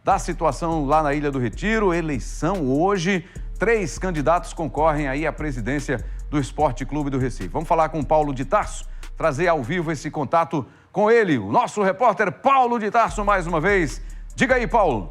da situação lá na Ilha do Retiro. Eleição hoje, 3 candidatos concorrem aí à presidência do Esporte Clube do Recife. Vamos falar com o Paulo de Tarso, trazer ao vivo esse contato com ele, o nosso repórter Paulo de Tarso mais uma vez. Diga aí, Paulo.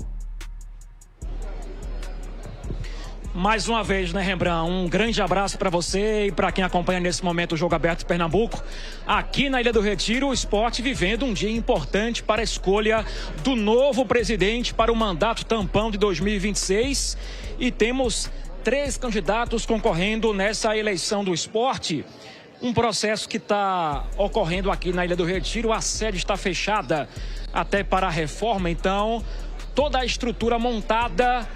Mais uma vez, né, Rembrandt? Um grande abraço para você e para quem acompanha nesse momento o Jogo Aberto de Pernambuco. Aqui na Ilha do Retiro, o esporte vivendo um dia importante para a escolha do novo presidente para o mandato tampão de 2026. E temos 3 candidatos concorrendo nessa eleição do esporte. Um processo que está ocorrendo aqui na Ilha do Retiro. A sede está fechada até para a reforma, então toda a estrutura montada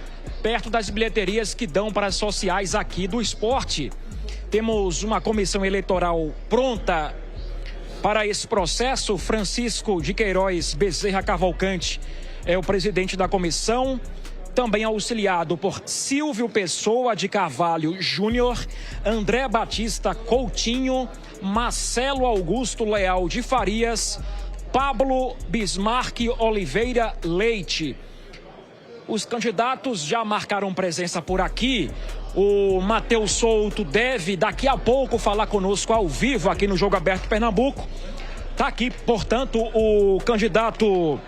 perto das bilheterias que dão para as sociais aqui do esporte. Temos uma comissão eleitoral pronta para esse processo. Francisco de Queiroz Bezerra Cavalcante é o presidente da comissão, também auxiliado por Silvio Pessoa de Carvalho Júnior, André Batista Coutinho, Marcelo Augusto Leal de Farias, Pablo Bismarck Oliveira Leite. Os candidatos já marcaram presença por aqui. O Matheus Souto deve daqui a pouco falar conosco ao vivo aqui no Jogo Aberto Pernambuco. Está aqui, portanto, o candidato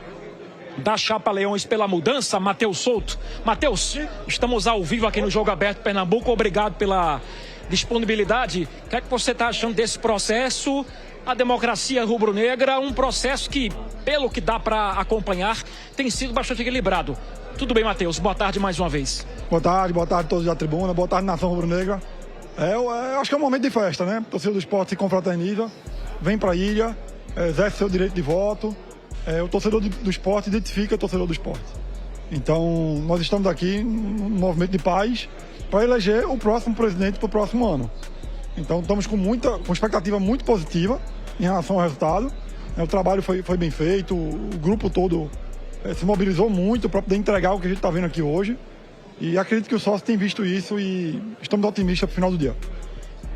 da chapa Leões pela Mudança, Matheus Souto. Matheus, estamos ao vivo aqui no Jogo Aberto Pernambuco. Obrigado pela disponibilidade. O que é que você está achando desse processo? A democracia rubro-negra, um processo que, pelo que dá para acompanhar, tem sido bastante equilibrado. Tudo bem, Matheus? Boa tarde mais uma vez. Boa tarde a todos da tribuna, boa tarde, nação rubro-negra. Eu acho que é um momento de festa, né? O torcedor do esporte se confraterniza, vem para a ilha, exerce seu direito de voto. O torcedor do esporte identifica o torcedor do esporte. Então, nós estamos aqui num movimento de paz para eleger o próximo presidente para o próximo ano. Então, estamos com expectativa muito positiva em relação ao resultado. O trabalho foi bem feito, o grupo todo se mobilizou muito para poder entregar o que a gente está vendo aqui hoje. E acredito que o sócio tem visto isso e estamos otimistas para o final do dia.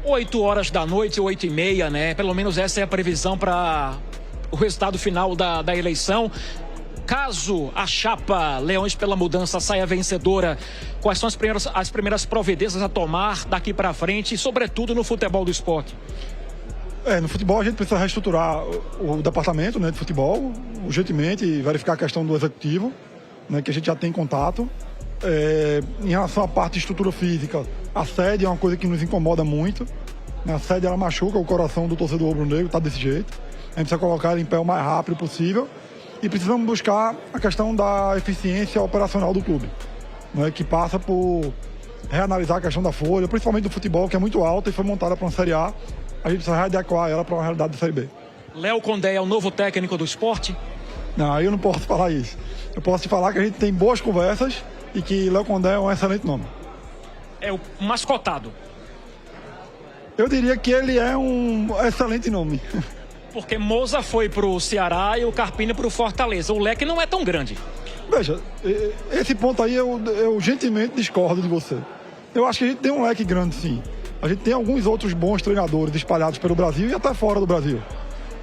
8 horas da noite, 8h30, né? Pelo menos essa é a previsão para o resultado final da eleição. Caso a chapa Leões pela Mudança saia vencedora, quais são as primeiras providências a tomar daqui para frente e, sobretudo, no futebol do esporte? No futebol a gente precisa reestruturar o departamento, né, de futebol, urgentemente, e verificar a questão do executivo, né, que a gente já tem contato. Em relação à parte de estrutura física, a sede é uma coisa que nos incomoda muito. A sede ela machuca o coração do torcedor rubro-negro, está desse jeito. A gente precisa colocar ela em pé o mais rápido possível e precisamos buscar a questão da eficiência operacional do clube, né, que passa por reanalisar a questão da folha, principalmente do futebol, que é muito alta e foi montada para uma Série A. A gente precisa readequar ela para uma realidade da Série B. Léo Condé é o novo técnico do esporte? Não, eu não posso falar isso. Eu posso te falar que a gente tem boas conversas e que Léo Condé é um excelente nome. É o mascotado? Eu diria que ele é um excelente nome. Porque Moza foi para o Ceará e o Carpini para o Fortaleza. O leque não é tão grande. Veja, esse ponto aí eu gentilmente discordo de você. Eu acho que a gente tem um leque grande, sim. A gente tem alguns outros bons treinadores espalhados pelo Brasil e até fora do Brasil,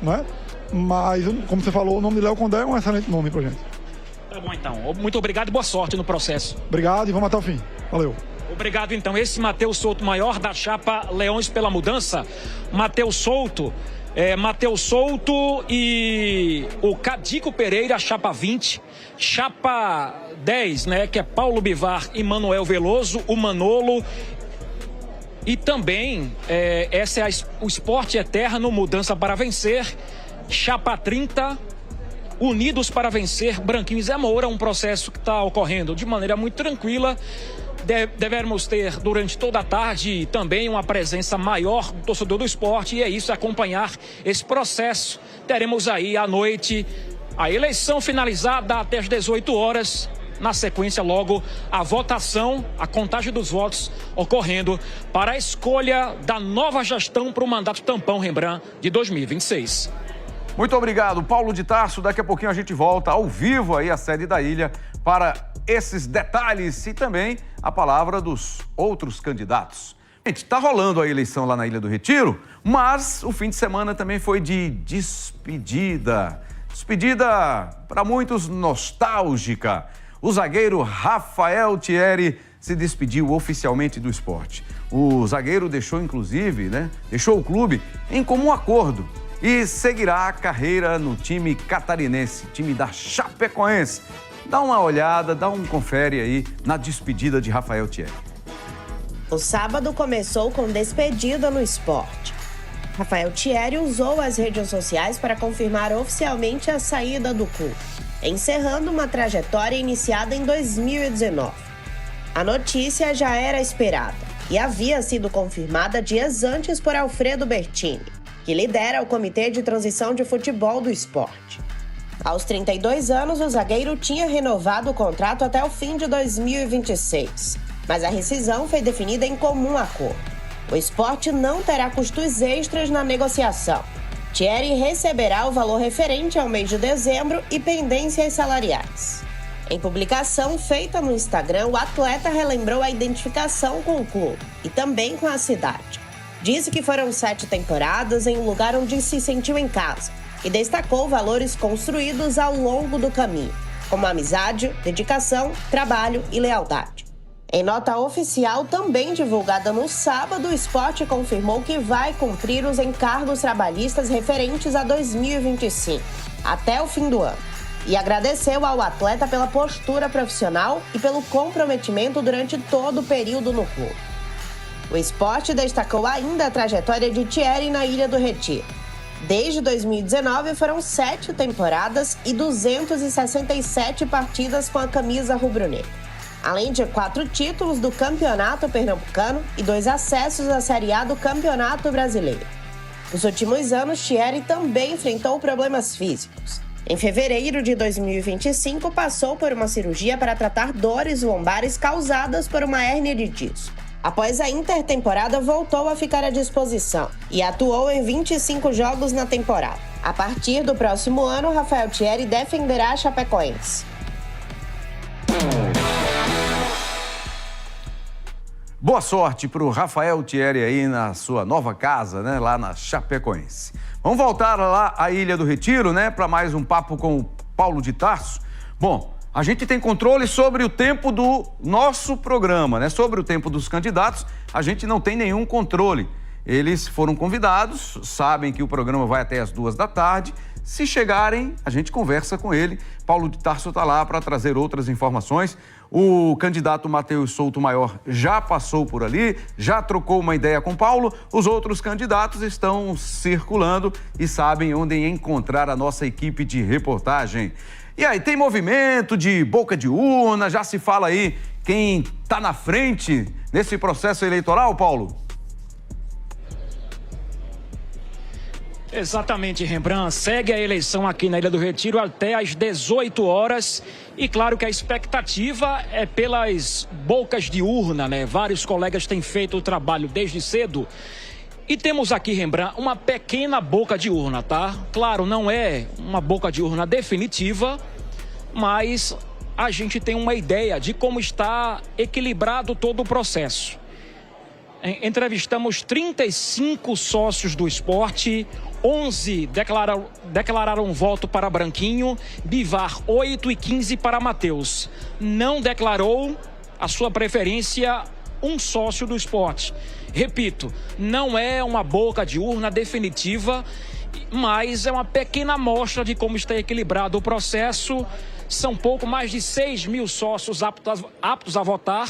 né? Mas, como você falou, o nome de Léo Condé é um excelente nome pra gente. Tá bom, então. Muito obrigado e boa sorte no processo. Obrigado e vamos até o fim. Valeu. Obrigado, então. Esse Matheus Souto, maior da chapa Leões pela Mudança. Matheus Souto e o Cadico Pereira, chapa 20. Chapa 10, né, que é Paulo Bivar e Manuel Veloso, o Manolo. E também, essa é o Esporte Eterno, Mudança para Vencer. Chapa 30, Unidos para Vencer, Branquinho e Zé Moura. Um processo que está ocorrendo de maneira muito tranquila. Devemos ter durante toda a tarde também uma presença maior do torcedor do esporte. E é isso, acompanhar esse processo. Teremos aí à noite a eleição finalizada até as 18 horas. Na sequência, logo, a votação, a contagem dos votos ocorrendo para a escolha da nova gestão para o mandato tampão Rembrandt de 2026. Muito obrigado, Paulo de Tarso. Daqui a pouquinho a gente volta ao vivo aí à sede da ilha para esses detalhes e também a palavra dos outros candidatos. Gente, está rolando a eleição lá na Ilha do Retiro, mas o fim de semana também foi de despedida. Despedida, para muitos, nostálgica. o zagueiro Rafael Thierry se despediu oficialmente do esporte. O zagueiro deixou, inclusive, deixou o clube em comum acordo e seguirá a carreira no time catarinense, time da Chapecoense. Dá uma olhada, dá um confere aí na despedida de Rafael Thierry. O sábado começou com despedida no esporte. Rafael Thierry usou as redes sociais para confirmar oficialmente a saída do clube, encerrando uma trajetória iniciada em 2019. A notícia já era esperada e havia sido confirmada dias antes por Alfredo Bertini, que lidera o Comitê de Transição de Futebol do Esporte. Aos 32 anos, o zagueiro tinha renovado o contrato até o fim de 2026, mas a rescisão foi definida em comum acordo. O esporte não terá custos extras na negociação. Thierry receberá o valor referente ao mês de dezembro e pendências salariais. Em publicação feita no Instagram, o atleta relembrou a identificação com o clube e também com a cidade. Disse que foram 7 temporadas em um lugar onde se sentiu em casa e destacou valores construídos ao longo do caminho, como amizade, dedicação, trabalho e lealdade. Em nota oficial, também divulgada no sábado, o esporte confirmou que vai cumprir os encargos trabalhistas referentes a 2025, até o fim do ano, e agradeceu ao atleta pela postura profissional e pelo comprometimento durante todo o período no clube. O esporte destacou ainda a trajetória de Thierry na Ilha do Retiro. Desde 2019 foram 7 temporadas e 267 partidas com a camisa rubro-negra, além de 4 títulos do Campeonato Pernambucano e 2 acessos à Série A do Campeonato Brasileiro. Nos últimos anos, Thierry também enfrentou problemas físicos. Em fevereiro de 2025, passou por uma cirurgia para tratar dores lombares causadas por uma hérnia de disco. Após a intertemporada, voltou a ficar à disposição e atuou em 25 jogos na temporada. A partir do próximo ano, Rafael Thierry defenderá a Chapecoense. Boa sorte para o Rafael Thierry aí na sua nova casa, lá na Chapecoense. Vamos voltar lá à Ilha do Retiro, para mais um papo com o Paulo de Tarso. Bom, a gente tem controle sobre o tempo do nosso programa, sobre o tempo dos candidatos, a gente não tem nenhum controle. Eles foram convidados, sabem que o programa vai até as 14h. Se chegarem, a gente conversa com ele. Paulo de Tarso está lá para trazer outras informações. O candidato Matheus Souto Maior já passou por ali, já trocou uma ideia com Paulo. Os outros candidatos estão circulando e sabem onde encontrar a nossa equipe de reportagem. E aí, tem movimento de boca de urna? Já se fala aí quem está na frente nesse processo eleitoral, Paulo? Exatamente, Rembrandt. Segue a eleição aqui na Ilha do Retiro até às 18h. E claro que a expectativa é pelas bocas de urna, Vários colegas têm feito o trabalho desde cedo. E temos aqui, Rembrandt, uma pequena boca de urna, tá? Claro, não é uma boca de urna definitiva, mas a gente tem uma ideia de como está equilibrado todo o processo. Entrevistamos 35 sócios do esporte, 11 declararam voto para Branquinho, Bivar 8 e 15 para Matheus. Não declarou a sua preferência um sócio do esporte. Repito, não é uma boca de urna definitiva, mas é uma pequena amostra de como está equilibrado o processo. São pouco mais de 6 mil sócios aptos a votar.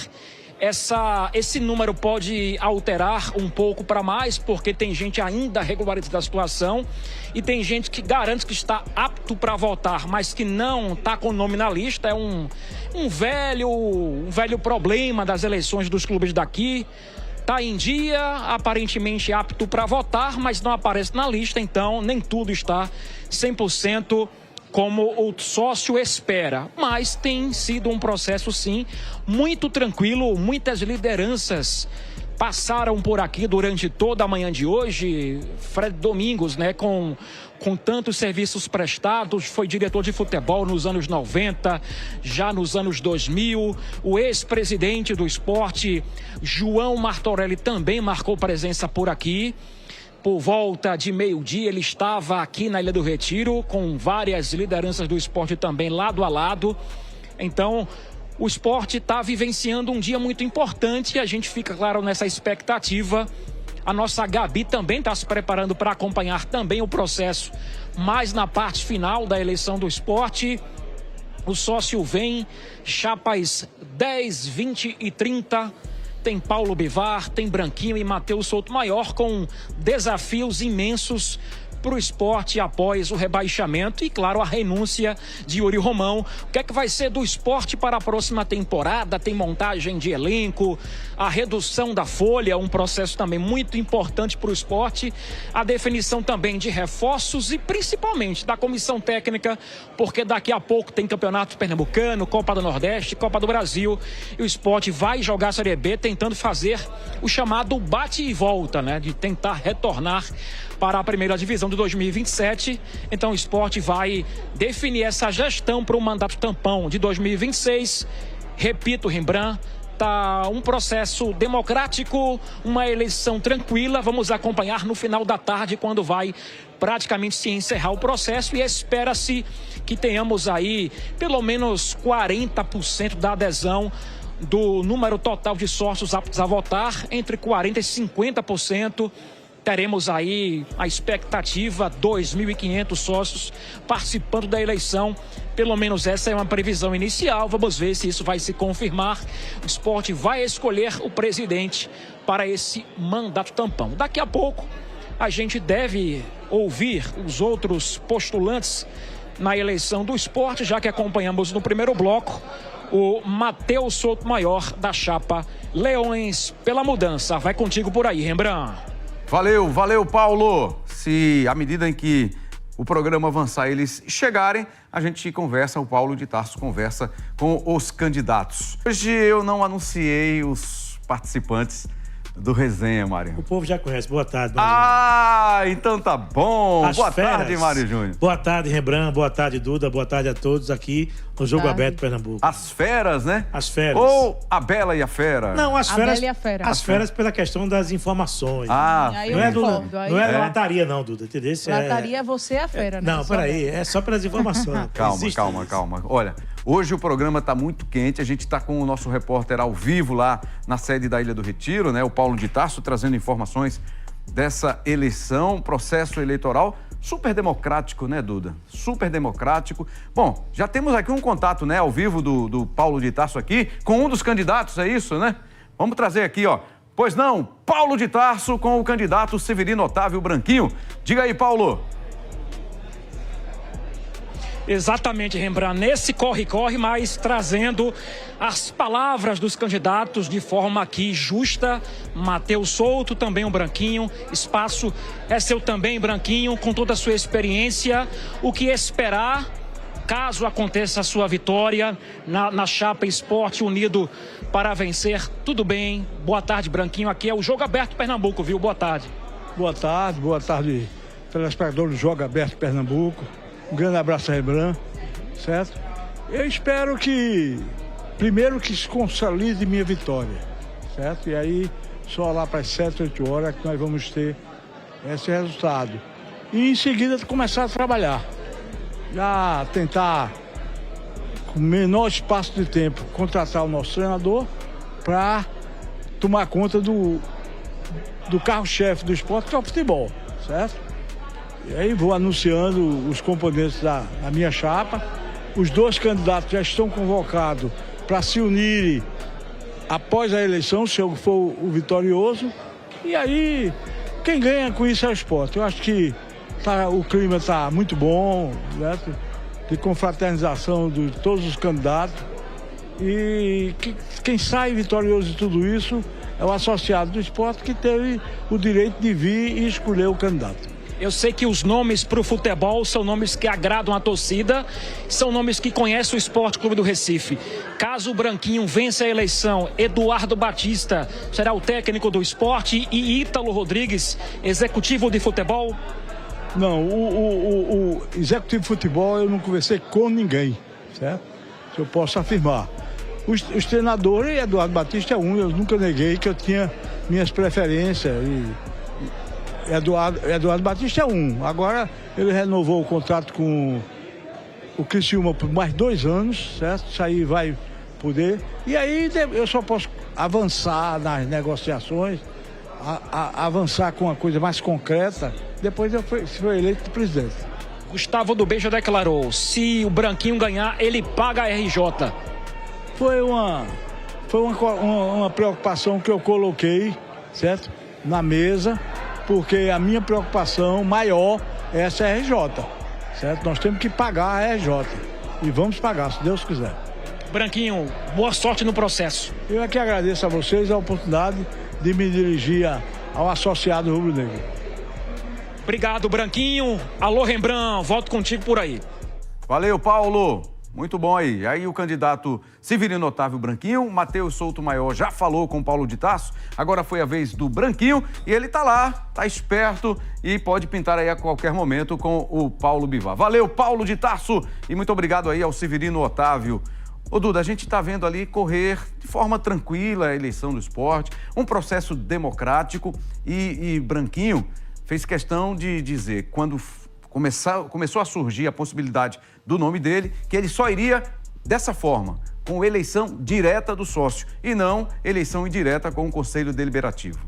Esse número pode alterar um pouco para mais, porque tem gente ainda regularizando a situação e tem gente que garante que está apto para votar, mas que não está com o nome na lista. É um velho problema das eleições dos clubes daqui. Está em dia, aparentemente apto para votar, mas não aparece na lista, então nem tudo está 100% como o sócio espera. Mas tem sido um processo, sim, muito tranquilo. Muitas lideranças passaram por aqui durante toda a manhã de hoje. Fred Domingos, com tantos serviços prestados, foi diretor de futebol nos anos 90, já nos anos 2000. O ex-presidente do esporte, João Martorelli, também marcou presença por aqui. Por volta de meio-dia, ele estava aqui na Ilha do Retiro, com várias lideranças do esporte também lado a lado. Então, o Sport está vivenciando um dia muito importante e a gente fica, claro, nessa expectativa. A nossa Gabi também está se preparando para acompanhar também o processo, mas na parte final da eleição do Sport. O sócio vem, chapas 10, 20 e 30. Tem Paulo Bivar, tem Branquinho e Matheus Souto Maior com desafios imensos para o Sport após o rebaixamento e, claro, a renúncia de Yuri Romão. O que é que vai ser do Sport para a próxima temporada? Tem montagem de elenco, a redução da folha, um processo também muito importante para o Sport, a definição também de reforços e principalmente da comissão técnica, porque daqui a pouco tem Campeonato Pernambucano, Copa do Nordeste, Copa do Brasil, e o Sport vai jogar a Série B tentando fazer o chamado bate e volta, né? De tentar retornar para a primeira divisão de 2027. Então o Sport vai definir essa gestão para o mandato tampão de 2026. Repito, Rembrandt, tá um processo democrático, uma eleição tranquila. Vamos acompanhar no final da tarde, quando vai praticamente se encerrar o processo, e espera-se que tenhamos aí pelo menos 40% da adesão do número total de sócios aptos a votar, entre 40% e 50%. Teremos aí a expectativa, 2.500 sócios participando da eleição. Pelo menos essa é uma previsão inicial. Vamos ver se isso vai se confirmar. O Sport vai escolher o presidente para esse mandato tampão. Daqui a pouco a gente deve ouvir os outros postulantes na eleição do Sport, já que acompanhamos no primeiro bloco o Matheus Souto Maior, da chapa Leões pela Mudança. Vai contigo por aí, Rembrandt. Valeu, Paulo. Se à medida em que o programa avançar, eles chegarem, a gente conversa, o Paulo de Tarso conversa com os candidatos. Hoje eu não anunciei os participantes do Resenha, Mário. O povo já conhece. Boa tarde, Mário. Então tá bom. Boa tarde, Mário Júnior. Boa tarde, Rembrandt. Boa tarde, Duda. Boa tarde a todos aqui no Jogo Aberto Pernambuco. As feras, né? As feras. Ou a Bela e a Fera? Não, as feras. A Bela e a Fera. As feras pela questão das informações. Aí não é lataria, não, Duda. Entendeu? Lataria é você a fera, né? Não, peraí. É só pelas informações. Calma. Olha, hoje o programa está muito quente. A gente está com o nosso repórter ao vivo lá na sede da Ilha do Retiro, né? O Paulo de Tarso, trazendo informações dessa eleição, processo eleitoral super democrático, né, Duda? Super democrático. Bom, já temos aqui um contato, né, ao vivo do Paulo de Tarso aqui, com um dos candidatos, é isso, né? Vamos trazer aqui, ó. Pois não, Paulo de Tarso com o candidato Severino Otávio Branquinho. Diga aí, Paulo. Exatamente, Rembrandt, nesse corre-corre, mas trazendo as palavras dos candidatos de forma aqui justa. Matheus Souto, também um Branquinho, espaço é seu também, Branquinho, com toda a sua experiência. O que esperar caso aconteça a sua vitória na chapa Sport Unido para vencer? Tudo bem, boa tarde, Branquinho, aqui é o Jogo Aberto Pernambuco, viu? Boa tarde, telespectadores do Jogo Aberto Pernambuco. Um grande abraço a Rembrandt, certo? Eu espero primeiro que se consolide minha vitória, certo? E aí, só lá para as 7, 8 horas que nós vamos ter esse resultado. E em seguida começar a trabalhar. Já tentar, com menor espaço de tempo, contratar o nosso treinador para tomar conta do carro-chefe do esporte, que é o futebol, certo? E aí vou anunciando os componentes da minha chapa. Os dois candidatos já estão convocados para se unirem após a eleição, se eu for o vitorioso. E aí, quem ganha com isso é o esporte. Eu acho que o clima está muito bom, né? De confraternização de todos os candidatos. E quem sai vitorioso de tudo isso é o associado do esporte, que teve o direito de vir e escolher o candidato. Eu sei que os nomes para o futebol são nomes que agradam a torcida, são nomes que conhecem o Esporte Clube do Recife. Caso o Branquinho vença a eleição, Eduardo Batista será o técnico do esporte e Ítalo Rodrigues, executivo de futebol? Não, o executivo de futebol eu não conversei com ninguém, certo? Eu posso afirmar. Os treinadores, Eduardo Batista é um, eu nunca neguei que eu tinha minhas preferências e Eduardo Batista é um. Agora ele renovou o contrato com o Criciúma por mais 2 anos, certo? Isso aí vai poder. E aí eu só posso avançar nas negociações, avançar com uma coisa mais concreta, depois se for eleito presidente. Gustavo do B já declarou, se o Branquinho ganhar, ele paga a RJ. Foi uma preocupação que eu coloquei, certo? Na mesa, porque a minha preocupação maior é essa RJ, certo? Nós temos que pagar a RJ e vamos pagar, se Deus quiser. Branquinho, boa sorte no processo. Eu é que agradeço a vocês a oportunidade de me dirigir ao associado rubro-negro. Obrigado, Branquinho. Alô, Rembrandt, volto contigo por aí. Valeu, Paulo. Muito bom aí. Aí o candidato Severino Otávio Branquinho, Matheus Souto Maior já falou com o Paulo de Tarso, agora foi a vez do Branquinho e ele tá lá, tá esperto e pode pintar aí a qualquer momento com o Paulo Bivar. Valeu, Paulo de Tarso, e muito obrigado aí ao Severino Otávio. Ô Duda, a gente tá vendo ali correr de forma tranquila a eleição do esporte, um processo democrático e Branquinho fez questão de dizer, quando começou a surgir a possibilidade do nome dele, que ele só iria dessa forma, com eleição direta do sócio e não eleição indireta com o Conselho Deliberativo.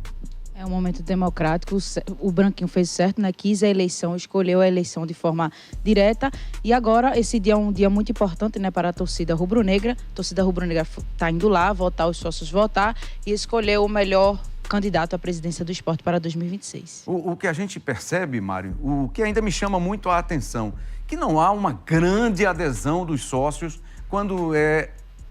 É um momento democrático, o Branquinho fez certo, né? Quis a eleição, escolheu a eleição de forma direta e agora esse dia é um dia muito importante, né, para a torcida rubro-negra. A torcida rubro-negra está indo lá votar, os sócios votar e escolher o melhor candidato à presidência do esporte para 2026. O que a gente percebe, Mário, o que ainda me chama muito a atenção, que não há uma grande adesão dos sócios quando é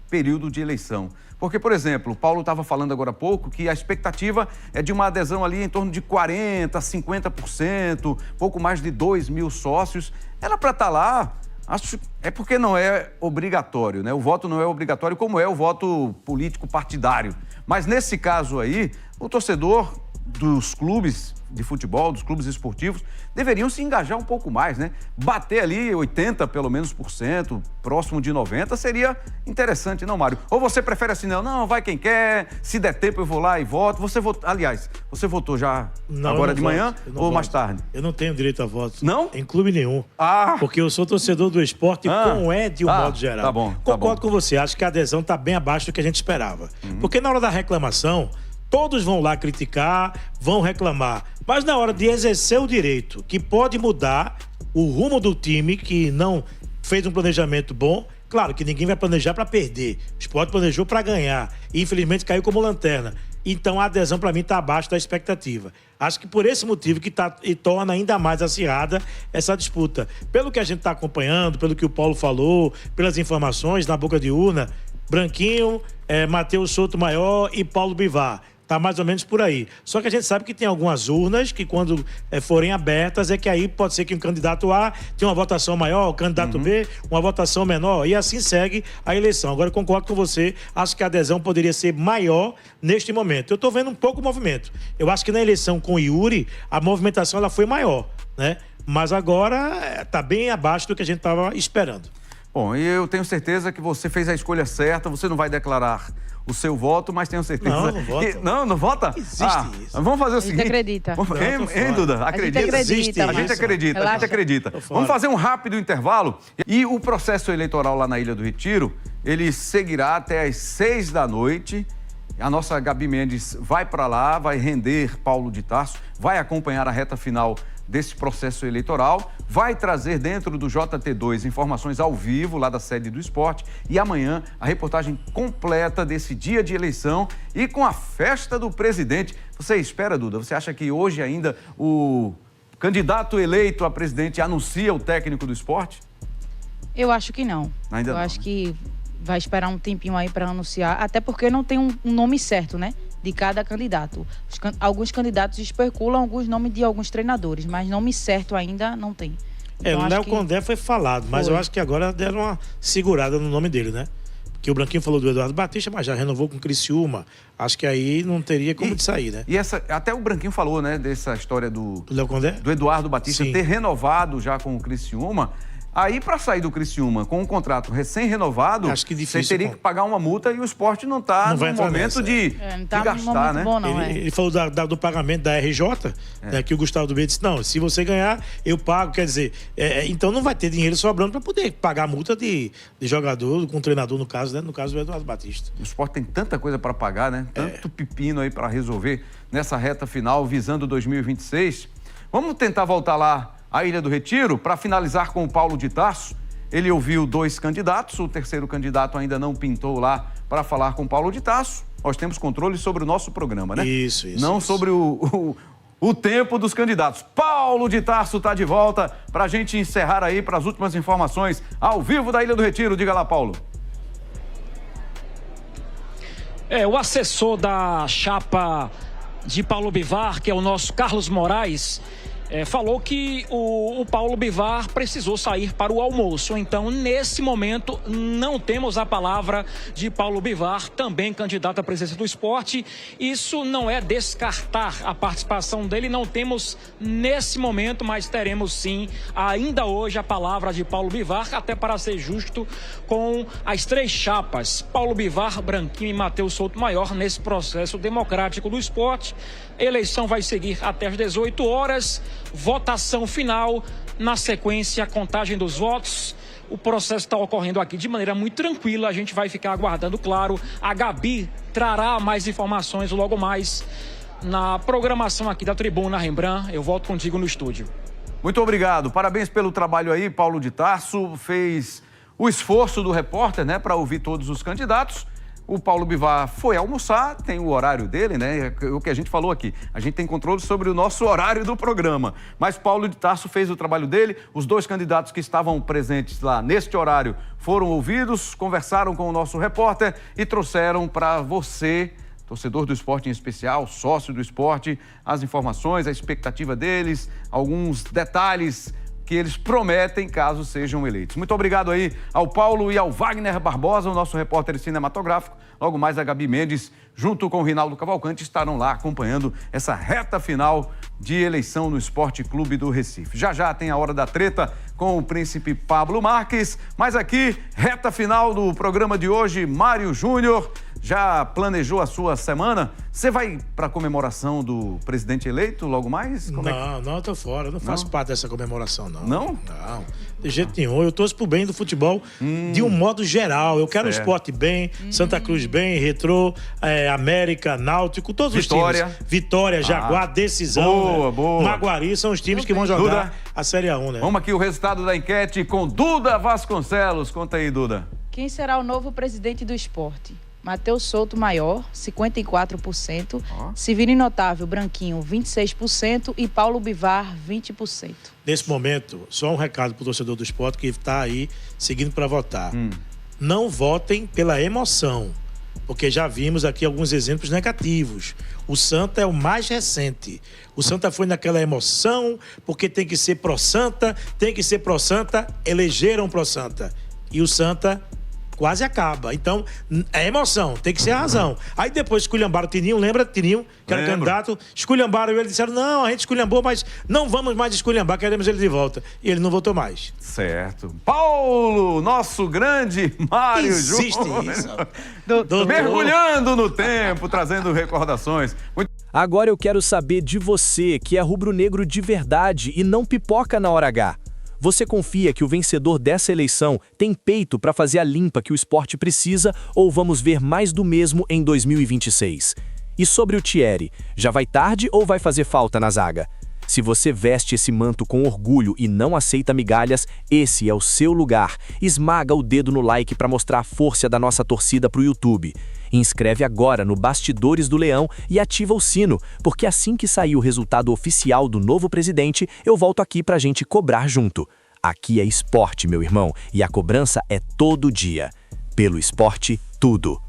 período de eleição. Porque, por exemplo, o Paulo estava falando agora há pouco que a expectativa é de uma adesão ali em torno de 40%, 50%, pouco mais de 2 mil sócios. Era para estar lá, acho, é porque não é obrigatório, né? O voto não é obrigatório como é o voto político partidário. Mas nesse caso aí, o torcedor dos clubes de futebol, dos clubes esportivos, deveriam se engajar um pouco mais, né? Bater ali 80% pelo menos por cento, próximo de 90%, seria interessante, não, Mário? Ou você prefere assim, não, vai quem quer, se der tempo eu vou lá e voto. Você votou, aliás, você votou já agora de manhã ou mais tarde? Eu não tenho direito a voto. Não? Em clube nenhum. Porque eu sou torcedor do esporte de um modo geral. Tá bom. Concordo com você, acho que a adesão está bem abaixo do que a gente esperava. Porque na hora da reclamação, todos vão lá criticar, vão reclamar. Mas na hora de exercer o direito, que pode mudar o rumo do time, que não fez um planejamento bom, claro que ninguém vai planejar para perder. O esporte planejou para ganhar. E infelizmente caiu como lanterna. Então a adesão para mim está abaixo da expectativa. Acho que por esse motivo que torna ainda mais acirrada essa disputa. Pelo que a gente está acompanhando, pelo que o Paulo falou, pelas informações na boca de urna, Branquinho, Matheus Souto Maior e Paulo Bivar. Tá mais ou menos por aí. Só que a gente sabe que tem algumas urnas que quando forem abertas é que aí pode ser que um candidato A tenha uma votação maior, o candidato B uma votação menor e assim segue a eleição. Agora eu concordo com você, acho que a adesão poderia ser maior neste momento. Eu tô vendo um pouco o movimento. Eu acho que na eleição com o Yuri, a movimentação ela foi maior, né? Mas agora tá bem abaixo do que a gente tava esperando. Bom, e eu tenho certeza que você fez a escolha certa, você não vai declarar o seu voto, mas tenho certeza... Não voto. Não vota? Existe isso. Vamos fazer o seguinte... A gente acredita. Hein, Duda? Acredita? A gente acredita. Vamos fazer um rápido intervalo. E o processo eleitoral lá na Ilha do Retiro, ele seguirá até às 6 da noite. A nossa Gabi Mendes vai para lá, vai render Paulo de Tarso, vai acompanhar a reta final desse processo eleitoral, vai trazer dentro do JT2 informações ao vivo lá da sede do esporte e amanhã a reportagem completa desse dia de eleição e com a festa do presidente. Você espera, Duda? Você acha que hoje ainda o candidato eleito a presidente anuncia o técnico do esporte? Eu acho que não. Ainda não, acho que vai esperar um tempinho aí para anunciar, até porque não tem um nome certo, né? De cada candidato. Alguns candidatos especulam alguns nomes de alguns treinadores, mas nome certo ainda não tem. Então, o Léo Condé foi falado, mas eu acho que agora deram uma segurada no nome dele, né? Porque o Branquinho falou do Eduardo Batista, mas já renovou com o Criciúma. Acho que aí não teria como de sair, né? E até o Branquinho falou, né, dessa história do Léo Condé? Do Eduardo Batista ter renovado já com o Criciúma. Aí, para sair do Criciúma com um contrato recém-renovado, Acho que você difícil, teria que pagar uma multa e o Sport não está no momento de gastar, né? Bom, não, Ele falou do pagamento da RJ, né, que o Gustavo do B disse, não, se você ganhar, eu pago, quer dizer, então não vai ter dinheiro sobrando para poder pagar a multa de jogador, com treinador, no caso do Eduardo Batista. O Sport tem tanta coisa para pagar, né? Tanto pepino aí para resolver nessa reta final, visando 2026. Vamos tentar voltar lá à Ilha do Retiro para finalizar com o Paulo de Tarso. Ele ouviu 2 candidatos, o terceiro candidato ainda não pintou lá para falar com o Paulo de Tarso. Nós temos controle sobre o nosso programa, né? Isso. Não sobre o tempo dos candidatos. Paulo de Tarso está de volta para a gente encerrar aí para as últimas informações ao vivo da Ilha do Retiro. Diga lá, Paulo. O assessor da chapa de Paulo Bivar, que é o nosso Carlos Moraes, falou que o Paulo Bivar precisou sair para o almoço. Então, nesse momento, não temos a palavra de Paulo Bivar, também candidato à presidência do Sport. Isso não é descartar a participação dele, não temos nesse momento, mas teremos sim, ainda hoje, a palavra de Paulo Bivar, até para ser justo com as 3 chapas, Paulo Bivar, Branquinho e Matheus Souto Maior, nesse processo democrático do Sport. A eleição vai seguir até às 18 horas, votação final, na sequência, a contagem dos votos. O processo está ocorrendo aqui de maneira muito tranquila, a gente vai ficar aguardando, claro. A Gabi trará mais informações logo mais na programação aqui da Tribuna Rembrandt. Eu volto contigo no estúdio. Muito obrigado, parabéns pelo trabalho aí, Paulo de Tarso. Fez o esforço do repórter, né, para ouvir todos os candidatos. O Paulo Bivar foi almoçar, tem o horário dele, né? O que a gente falou aqui. A gente tem controle sobre o nosso horário do programa. Mas Paulo de Tarso fez o trabalho dele. Os 2 candidatos que estavam presentes lá neste horário foram ouvidos, conversaram com o nosso repórter e trouxeram para você, torcedor do esporte em especial, sócio do esporte, as informações, a expectativa deles, alguns detalhes que eles prometem caso sejam eleitos. Muito obrigado aí ao Paulo e ao Wagner Barbosa, o nosso repórter cinematográfico. Logo mais a Gabi Mendes, junto com o Rinaldo Cavalcante, estarão lá acompanhando essa reta final de eleição no Esporte Clube do Recife. Já já tem a Hora da Treta com o príncipe Pablo Marques, mas aqui, reta final do programa de hoje, Mário Júnior. Já planejou a sua semana? Você vai para a comemoração do presidente eleito logo mais? Não, eu tô fora. Eu não faço parte dessa comemoração, não. Não? Não, de jeito nenhum. Eu torço pro bem do futebol de um modo geral. Eu quero o Sport bem, Santa Cruz bem, Retrô, América, Náutico, todos Vitória. os times. Vitória, Jaguar, Decisão. Boa. Maguari são os times que vão jogar a Série A1, né? Vamos aqui o resultado da enquete com Duda Vasconcelos. Conta aí, Duda. Quem será o novo presidente do Sport? Matheus Souto Maior, 54%. Severino Otávio Branquinho, 26%. E Paulo Bivar, 20%. Nesse momento, só um recado pro torcedor do Sport que está aí seguindo para votar. Não votem pela emoção, porque já vimos aqui alguns exemplos negativos. O Santa é o mais recente. O Santa foi naquela emoção, porque tem que ser pró-Santa, elegeram pró-Santa. E o Santa quase acaba. Então, é emoção, tem que ser a razão. Aí depois esculhambaram o Tininho, lembra Tininho, que era candidato? Esculhambaram ele, disseram, não, a gente esculhambou, mas não vamos mais esculhambar, queremos ele de volta. E ele não votou mais. Certo. Paulo, nosso grande Mário Júnior. Isso. Mergulhando no tempo, trazendo recordações. Agora eu quero saber de você, que é rubro-negro de verdade e não pipoca na hora H. Você confia que o vencedor dessa eleição tem peito para fazer a limpa que o esporte precisa ou vamos ver mais do mesmo em 2026? E sobre o Thierry, já vai tarde ou vai fazer falta na zaga? Se você veste esse manto com orgulho e não aceita migalhas, esse é o seu lugar. Esmaga o dedo no like para mostrar a força da nossa torcida pro YouTube. Inscreve agora no Bastidores do Leão e ativa o sino, porque assim que sair o resultado oficial do novo presidente, eu volto aqui pra gente cobrar junto. Aqui é esporte, meu irmão, e a cobrança é todo dia. Pelo esporte, tudo.